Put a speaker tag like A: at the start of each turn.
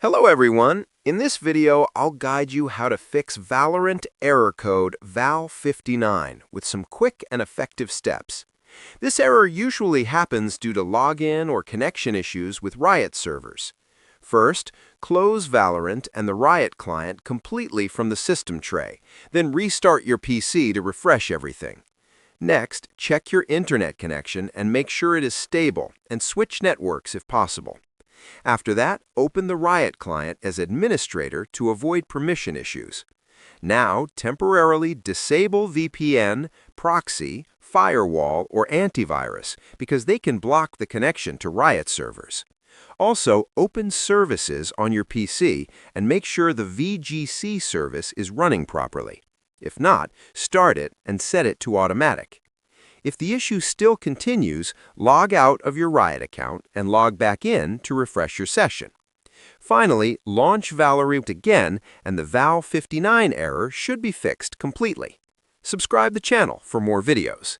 A: Hello everyone! In this video, I'll guide you how to fix Valorant error code VAL59 with some quick and effective steps. This error usually happens due to login or connection issues with Riot servers. First, close Valorant and the Riot client completely from the system tray, then restart your PC to refresh everything. Next, check your internet connection and make sure it is stable, and switch networks if possible. After that, open the Riot client as administrator to avoid permission issues. Now, temporarily disable VPN, proxy, firewall, or antivirus because they can block the connection to Riot servers. Also, open services on your PC and make sure the VGC service is running properly. If not, start it and set it to automatic. If the issue still continues, log out of your Riot account and log back in to refresh your session. Finally, launch Valorant again and the VAL59 error should be fixed completely. Subscribe the channel for more videos.